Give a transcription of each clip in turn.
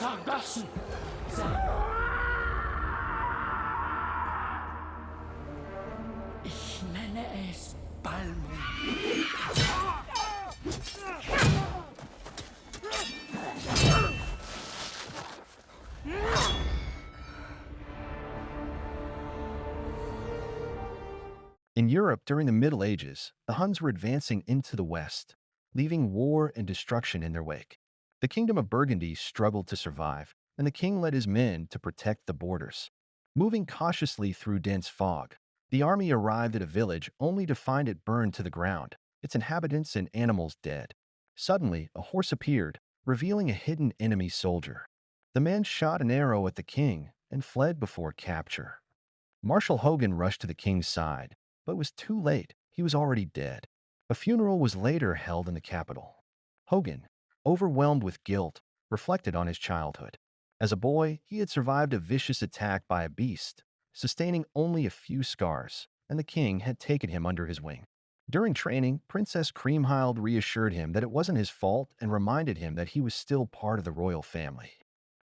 vergassen sein. Ich nenne es Balmung. In Europe during the Middle Ages, the Huns were advancing into the west, leaving war and destruction in their wake. The kingdom of Burgundy struggled to survive, and the king led his men to protect the borders. Moving cautiously through dense fog, the army arrived at a village only to find it burned to the ground, its inhabitants and animals dead. Suddenly, a horse appeared, revealing a hidden enemy soldier. The man shot an arrow at the king and fled before capture. Marshal Hogan rushed to the king's side, but was too late. He was already dead. A funeral was later held in the capital. Hogan, overwhelmed with guilt, reflected on his childhood. As a boy, he had survived a vicious attack by a beast, sustaining only a few scars, and the king had taken him under his wing. During training, Princess Kriemhild reassured him that it wasn't his fault and reminded him that he was still part of the royal family.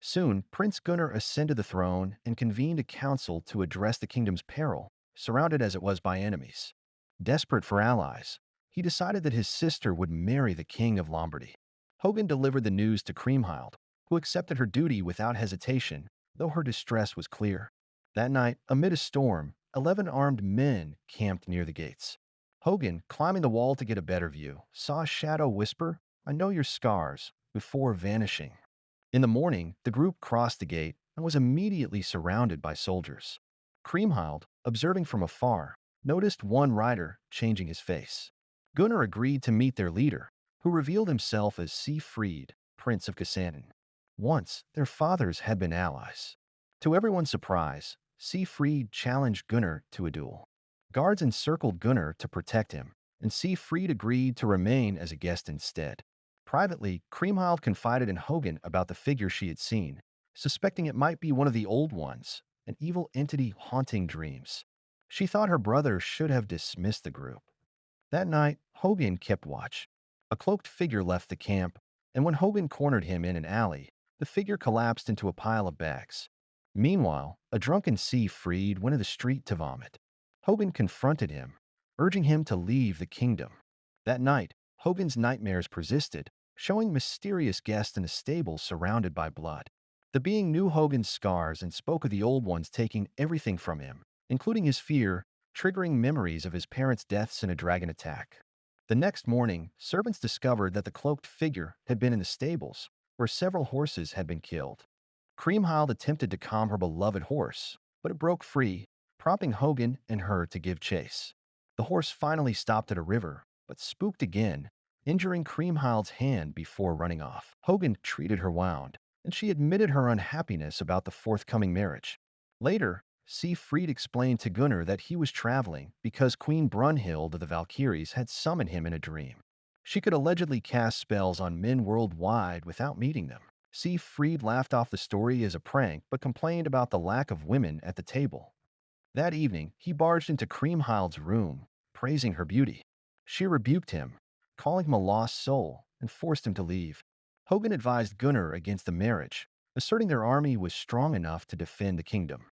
Soon, Prince Gunnar ascended the throne and convened a council to address the kingdom's peril, surrounded as it was by enemies. Desperate for allies, he decided that his sister would marry the king of Lombardy. Hogan delivered the news to Kriemhild, who accepted her duty without hesitation, though her distress was clear. That night, amid a storm, 11 armed men camped near the gates. Hogan, climbing the wall to get a better view, saw a shadow whisper, "I know your scars," before vanishing. In the morning, the group crossed the gate and was immediately surrounded by soldiers. Kriemhild, observing from afar, noticed one rider changing his face. Gunnar agreed to meet their leader, who revealed himself as Siegfried, Prince of Cassanen. Once, their fathers had been allies. To everyone's surprise, Siegfried challenged Gunnar to a duel. Guards encircled Gunnar to protect him, and Siegfried agreed to remain as a guest instead. Privately, Kriemhild confided in Hogan about the figure she had seen, suspecting it might be one of the old ones, an evil entity haunting dreams. She thought her brother should have dismissed the group. That night, Hogan kept watch. A cloaked figure left the camp, and when Hogan cornered him in an alley, the figure collapsed into a pile of bags. Meanwhile, a drunken Siegfried went to the street to vomit. Hogan confronted him, urging him to leave the kingdom. That night, Hogan's nightmares persisted, showing mysterious guests in a stable surrounded by blood. The being knew Hogan's scars and spoke of the old ones taking everything from him, including his fear, triggering memories of his parents' deaths in a dragon attack. The next morning, servants discovered that the cloaked figure had been in the stables, where several horses had been killed. Kriemhild attempted to calm her beloved horse, but it broke free, prompting Hogan and her to give chase. The horse finally stopped at a river, but spooked again, injuring Kriemhild's hand before running off. Hogan treated her wound, and she admitted her unhappiness about the forthcoming marriage. Later, Siegfried explained to Gunnar that he was traveling because Queen Brunhild of the Valkyries had summoned him in a dream. She could allegedly cast spells on men worldwide without meeting them. Siegfried laughed off the story as a prank but complained about the lack of women at the table. That evening, he barged into Kriemhild's room, praising her beauty. She rebuked him, calling him a lost soul, and forced him to leave. Hogan advised Gunnar against the marriage, asserting their army was strong enough to defend the kingdom.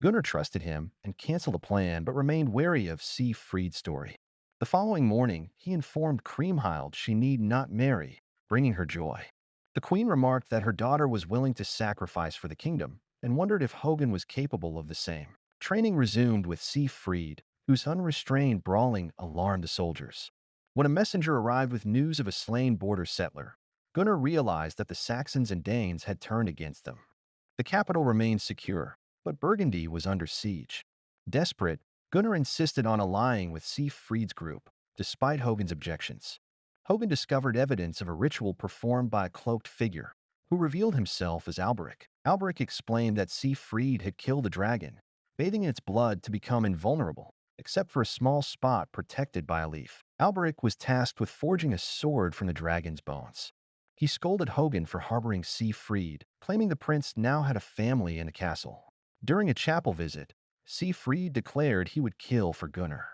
Gunnar trusted him and canceled the plan but remained wary of Siegfried's story. The following morning, he informed Kriemhild she need not marry, bringing her joy. The queen remarked that her daughter was willing to sacrifice for the kingdom and wondered if Hogan was capable of the same. Training resumed with Siegfried, whose unrestrained brawling alarmed the soldiers. When a messenger arrived with news of a slain border settler, Gunnar realized that the Saxons and Danes had turned against them. The capital remained secure, but Burgundy was under siege. Desperate, Gunnar insisted on allying with Siegfried's group, despite Hogan's objections. Hogan discovered evidence of a ritual performed by a cloaked figure, who revealed himself as Alberic. Alberic explained that Siegfried had killed a dragon, bathing in its blood to become invulnerable, except for a small spot protected by a leaf. Alberic was tasked with forging a sword from the dragon's bones. He scolded Hogan for harboring Siegfried, claiming the prince now had a family in a castle. During a chapel visit, Siegfried declared he would kill for Gunnar.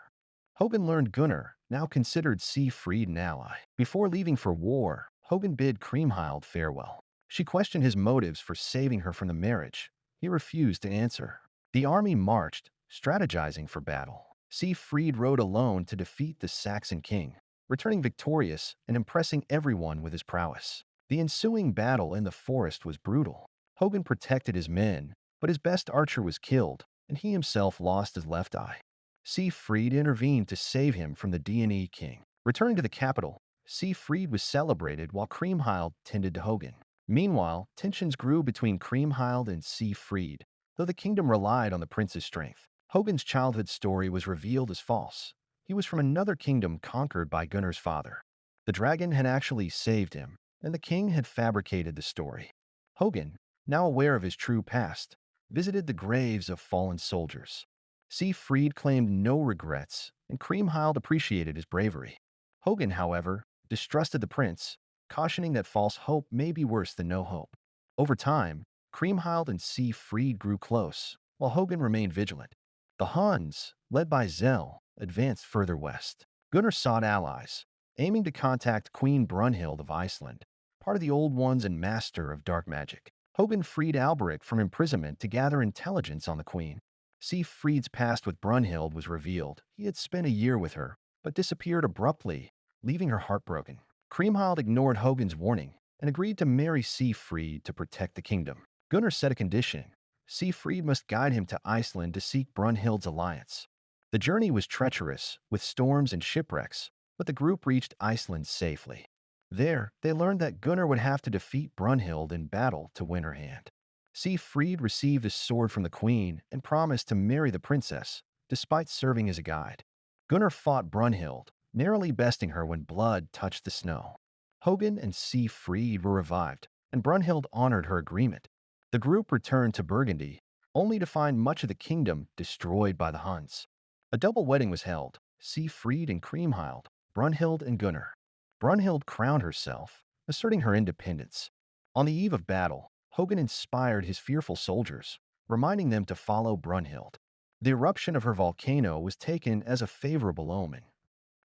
Hogan learned Gunnar now considered Siegfried an ally. Before leaving for war, Hogan bid Kriemhild farewell. She questioned his motives for saving her from the marriage. He refused to answer. The army marched, strategizing for battle. Siegfried rode alone to defeat the Saxon king, returning victorious and impressing everyone with his prowess. The ensuing battle in the forest was brutal. Hogan protected his men, but his best archer was killed, and he himself lost his left eye. Siegfried intervened to save him from the Dane king. Returning to the capital, Siegfried was celebrated while Kriemhild tended to Hogan. Meanwhile, tensions grew between Kriemhild and Siegfried, though the kingdom relied on the prince's strength. Hogan's childhood story was revealed as false. He was from another kingdom conquered by Gunnar's father. The dragon had actually saved him, and the king had fabricated the story. Hogan, now aware of his true past, visited the graves of fallen soldiers. Siegfried claimed no regrets, and Kriemhild appreciated his bravery. Hogan, however, distrusted the prince, cautioning that false hope may be worse than no hope. Over time, Kriemhild and Siegfried grew close, while Hogan remained vigilant. The Huns, led by Zell, advanced further west. Gunnar sought allies, aiming to contact Queen Brunhild of Iceland, part of the Old Ones and master of dark magic. Hogan freed Alberic from imprisonment to gather intelligence on the queen. Siegfried's past with Brunhild was revealed. He had spent a year with her, but disappeared abruptly, leaving her heartbroken. Kriemhild ignored Hogan's warning and agreed to marry Siegfried to protect the kingdom. Gunnar set a condition. Siegfried must guide him to Iceland to seek Brunhild's alliance. The journey was treacherous, with storms and shipwrecks, but the group reached Iceland safely. There, they learned that Gunnar would have to defeat Brunhild in battle to win her hand. Siegfried received a sword from the queen and promised to marry the princess, despite serving as a guide. Gunnar fought Brunhild, narrowly besting her when blood touched the snow. Hogan and Siegfried were revived, and Brunhild honored her agreement. The group returned to Burgundy, only to find much of the kingdom destroyed by the Huns. A double wedding was held, Siegfried and Kriemhild, Brunhild and Gunnar. Brunhild crowned herself, asserting her independence. On the eve of battle, Hogan inspired his fearful soldiers, reminding them to follow Brunhild. The eruption of her volcano was taken as a favorable omen.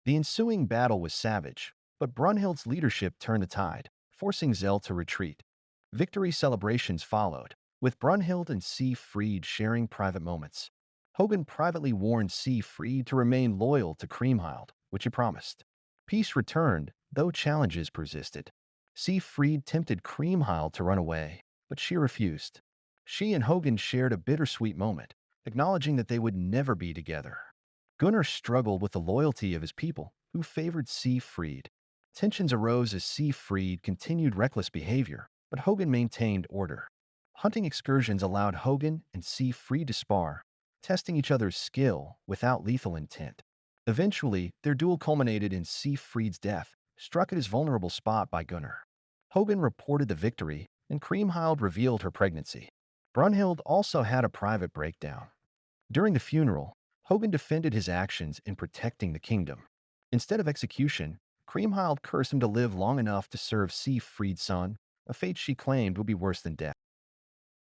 The ensuing battle was savage, but Brunhild's leadership turned the tide, forcing Zell to retreat. Victory celebrations followed, with Brunhild and Siegfried sharing private moments. Hogan privately warned Siegfried to remain loyal to Kriemhild, which he promised. Peace returned, though challenges persisted. Siegfried tempted Kriemhild to run away, but she refused. She and Hogan shared a bittersweet moment, acknowledging that they would never be together. Gunnar struggled with the loyalty of his people, who favored Siegfried. Tensions arose as Siegfried continued reckless behavior, but Hogan maintained order. Hunting excursions allowed Hogan and Siegfried to spar, testing each other's skill without lethal intent. Eventually, their duel culminated in Siegfried's death, struck at his vulnerable spot by Gunnar. Hogan reported the victory, and Kriemhild revealed her pregnancy. Brunhild also had a private breakdown. During the funeral, Hogan defended his actions in protecting the kingdom. Instead of execution, Kriemhild cursed him to live long enough to serve Siegfried's son, a fate she claimed would be worse than death.